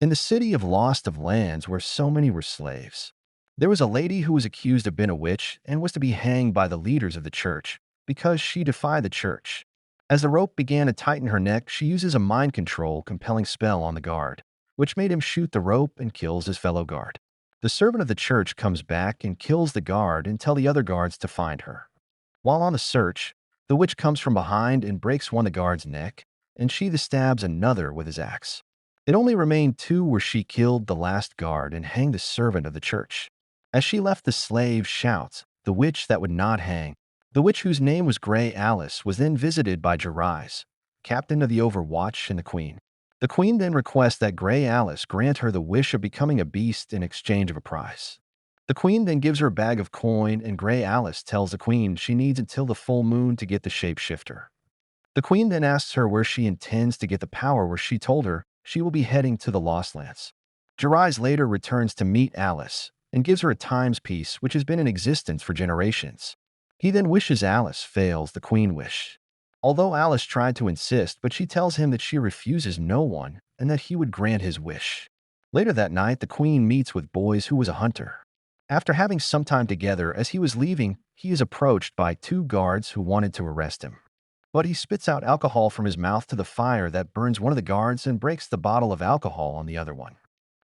In the city of Lost of Lands, where so many were slaves, there was a lady who was accused of being a witch and was to be hanged by the leaders of the church because she defied the church. As the rope began to tighten her neck, she uses a mind control compelling spell on the guard, which made him shoot the rope and kills his fellow guard. The servant of the church comes back and kills the guard and tell the other guards to find her. While on the search, the witch comes from behind and breaks one of the guard's neck, and she stabs another with his axe. It only remained two where she killed the last guard and hanged the servant of the church. As she left, the slave shouts, "The witch that would not hang." The witch, whose name was Grey Alice, was then visited by Jarais, captain of the Overwatch, and the queen. The queen then requests that Grey Alice grant her the wish of becoming a beast in exchange of a prize. The queen then gives her a bag of coin, and Grey Alice tells the queen she needs until the full moon to get the shapeshifter. The queen then asks her where she intends to get the power, where she told her she will be heading to the Lost Lands. Jarais later returns to meet Alice and gives her a times piece which has been in existence for generations. He then wishes Alice fails the queen wish. Although Alice tried to insist, but she tells him that she refuses no one and that he would grant his wish. Later that night, the queen meets with Boyce, who was a hunter. After having some time together, as he was leaving, he is approached by two guards who wanted to arrest him. But he spits out alcohol from his mouth to the fire that burns one of the guards and breaks the bottle of alcohol on the other one.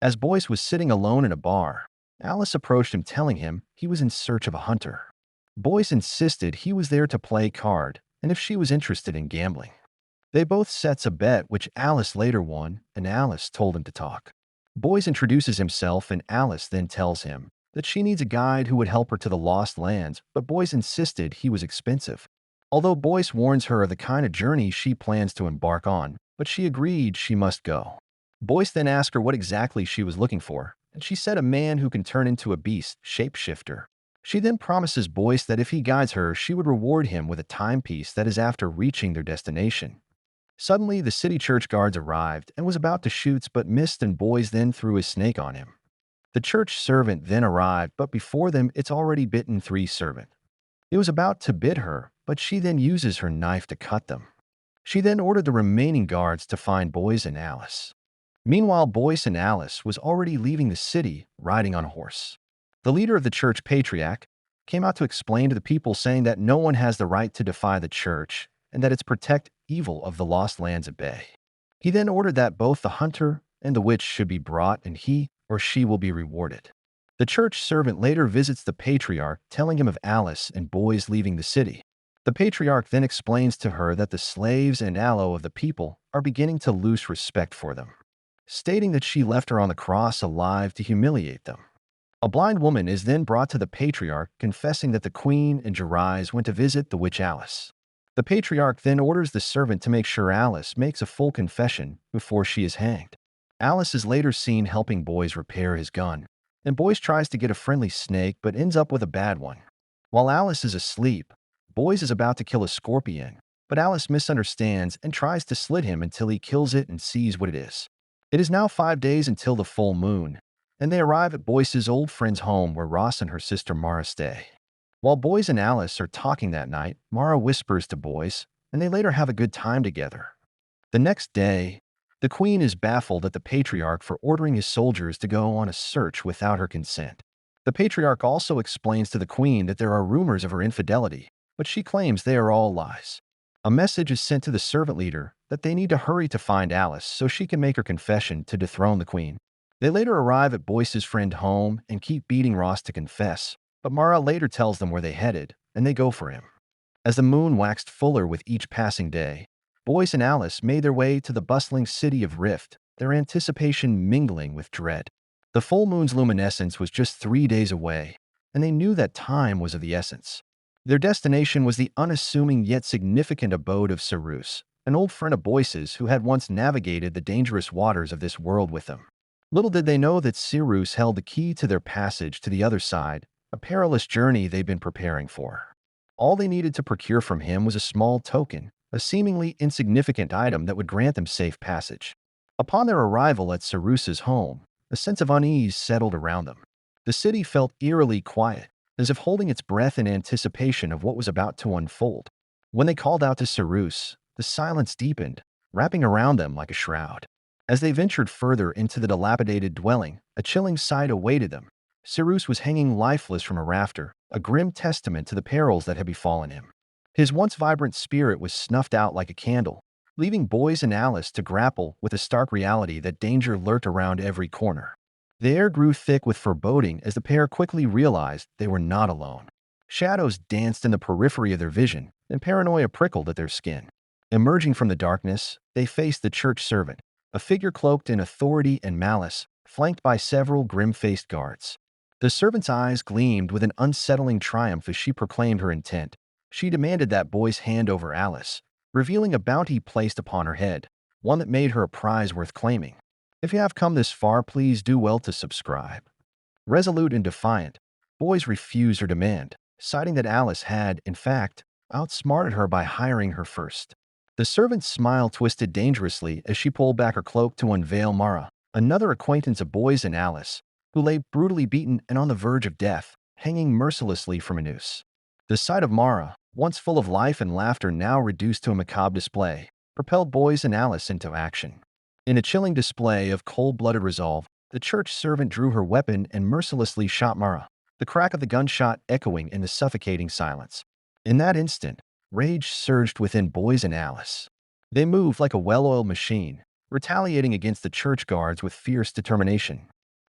As Boyce was sitting alone in a bar, Alice approached him telling him he was in search of a hunter. Boyce insisted he was there to play card and if she was interested in gambling. They both sets a bet which Alice later won, and Alice told him to talk. Boyce introduces himself and Alice then tells him that she needs a guide who would help her to the Lost Lands, but Boyce insisted he was expensive. Although Boyce warns her of the kind of journey she plans to embark on, but she agreed she must go. Boyce then asked her what exactly she was looking for, and she said a man who can turn into a beast, shapeshifter. She then promises Boyce that if he guides her, she would reward him with a timepiece that is after reaching their destination. Suddenly, the city church guards arrived and was about to shoot but missed, and Boyce then threw his snake on him. The church servant then arrived, but before them, it's already bitten three servant. It was about to bit her, but she then uses her knife to cut them. She then ordered the remaining guards to find Boyce and Alice. Meanwhile, Boyce and Alice was already leaving the city, riding on a horse. The leader of the church, patriarch, came out to explain to the people, saying that no one has the right to defy the church and that it's protect evil of the Lost Lands at bay. He then ordered that both the hunter and the witch should be brought, and he or she will be rewarded. The church servant later visits the patriarch, telling him of Alice and Boyce leaving the city. The patriarch then explains to her that the slaves and aloe of the people are beginning to lose respect for them, stating that she left her on the cross alive to humiliate them. A blind woman is then brought to the patriarch, confessing that the queen and Jarais went to visit the witch Alice. The patriarch then orders the servant to make sure Alice makes a full confession before she is hanged. Alice is later seen helping Boyce repair his gun, and Boyce tries to get a friendly snake but ends up with a bad one. While Alice is asleep, Boyce is about to kill a scorpion, but Alice misunderstands and tries to slit him until he kills it and sees what it is. It is now 5 days until the full moon, and they arrive at Boyce's old friend's home where Ross and her sister Mara stay. While Boyce and Alice are talking that night, Mara whispers to Boyce, and they later have a good time together. The next day, the queen is baffled at the patriarch for ordering his soldiers to go on a search without her consent. The patriarch also explains to the queen that there are rumors of her infidelity, but she claims they are all lies. A message is sent to the servant leader that they need to hurry to find Alice so she can make her confession to dethrone the queen. They later arrive at Boyce's friend home and keep beating Ross to confess, but Mara later tells them where they headed, and they go for him. As the moon waxed fuller with each passing day, Boyce and Alice made their way to the bustling city of Rift, their anticipation mingling with dread. The full moon's luminescence was just 3 days away, and they knew that time was of the essence. Their destination was the unassuming yet significant abode of Cyrus, an old friend of Boyce's who had once navigated the dangerous waters of this world with them. Little did they know that Cyrus held the key to their passage to the other side, a perilous journey they'd been preparing for. All they needed to procure from him was a small token, a seemingly insignificant item that would grant them safe passage. Upon their arrival at Cyrus's home, a sense of unease settled around them. The city felt eerily quiet, as if holding its breath in anticipation of what was about to unfold. When they called out to Cyrus, the silence deepened, wrapping around them like a shroud. As they ventured further into the dilapidated dwelling, a chilling sight awaited them. Cyrus was hanging lifeless from a rafter, a grim testament to the perils that had befallen him. His once vibrant spirit was snuffed out like a candle, leaving Boyce and Alice to grapple with the stark reality that danger lurked around every corner. The air grew thick with foreboding as the pair quickly realized they were not alone. Shadows danced in the periphery of their vision, and paranoia prickled at their skin. Emerging from the darkness, they faced the church servant, a figure cloaked in authority and malice, flanked by several grim-faced guards. The servant's eyes gleamed with an unsettling triumph as she proclaimed her intent. She demanded that Boyce hand over Alice, revealing a bounty placed upon her head, one that made her a prize worth claiming. If you have come this far, please do well to subscribe. Resolute and defiant, Boyce refused her demand, citing that Alice had, in fact, outsmarted her by hiring her first. The servant's smile twisted dangerously as she pulled back her cloak to unveil Mara, another acquaintance of Boyce and Alice, who lay brutally beaten and on the verge of death, hanging mercilessly from a noose. The sight of Mara, once full of life and laughter now reduced to a macabre display, propelled Boyce and Alice into action. In a chilling display of cold-blooded resolve, the church servant drew her weapon and mercilessly shot Mara, the crack of the gunshot echoing in the suffocating silence. In that instant, rage surged within Boyce and Alice. They moved like a well-oiled machine, retaliating against the church guards with fierce determination.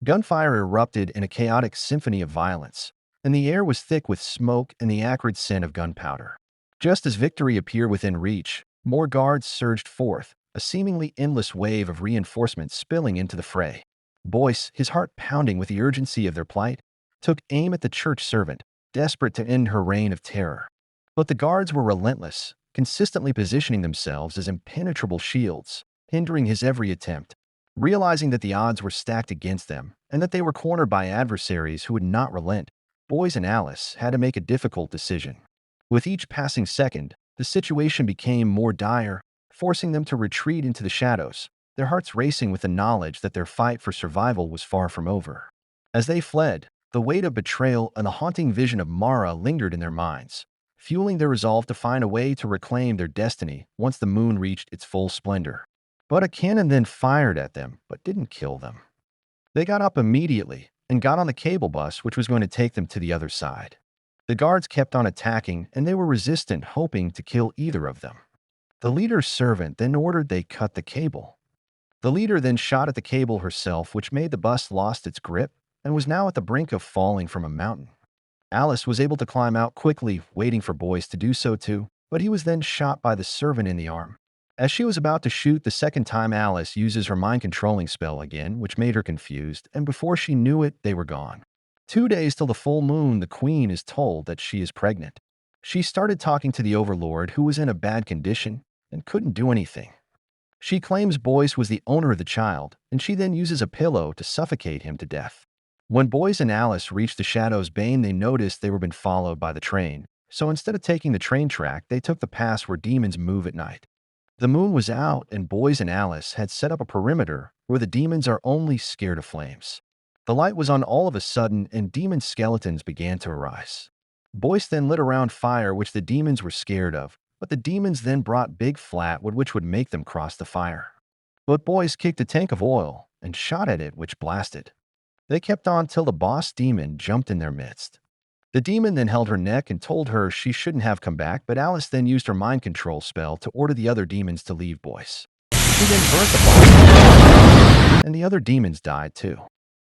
Gunfire erupted in a chaotic symphony of violence, and the air was thick with smoke and the acrid scent of gunpowder. Just as victory appeared within reach, more guards surged forth, a seemingly endless wave of reinforcements spilling into the fray. Boyce, his heart pounding with the urgency of their plight, took aim at the church servant, desperate to end her reign of terror. But the guards were relentless, consistently positioning themselves as impenetrable shields, hindering his every attempt. Realizing that the odds were stacked against them, and that they were cornered by adversaries who would not relent, Boyce and Alice had to make a difficult decision. With each passing second, the situation became more dire, forcing them to retreat into the shadows, their hearts racing with the knowledge that their fight for survival was far from over. As they fled, the weight of betrayal and the haunting vision of Mara lingered in their minds, fueling their resolve to find a way to reclaim their destiny once the moon reached its full splendor. But a cannon then fired at them, but didn't kill them. They got up immediately and got on the cable bus which was going to take them to the other side. The guards kept on attacking, and they were resistant, hoping to kill either of them. The leader's servant then ordered they cut the cable. The leader then shot at the cable herself, which made the bus lost its grip and was now at the brink of falling from a mountain. Alice was able to climb out quickly, waiting for Boyce to do so too, but he was then shot by the servant in the arm. As she was about to shoot the second time, Alice uses her mind-controlling spell again, which made her confused, and before she knew it, they were gone. 2 days till the full moon, the queen is told that she is pregnant. She started talking to the overlord, who was in a bad condition and couldn't do anything. She claims Boyce was the owner of the child, and she then uses a pillow to suffocate him to death. When Boyce and Alice reached the Shadow's Bane, they noticed they were being followed by the train, so instead of taking the train track, they took the pass where demons move at night. The moon was out, and Boyce and Alice had set up a perimeter where the demons are only scared of flames. The light was on all of a sudden, and demon skeletons began to arise. Boyce then lit around fire, which the demons were scared of, but the demons then brought big flatwood which would make them cross the fire. But Boyce kicked a tank of oil and shot at it, which blasted. They kept on till the boss demon jumped in their midst. The demon then held her neck and told her she shouldn't have come back, but Alice then used her mind control spell to order the other demons to leave Boyce. She then burnt the boss, and the other demons died too.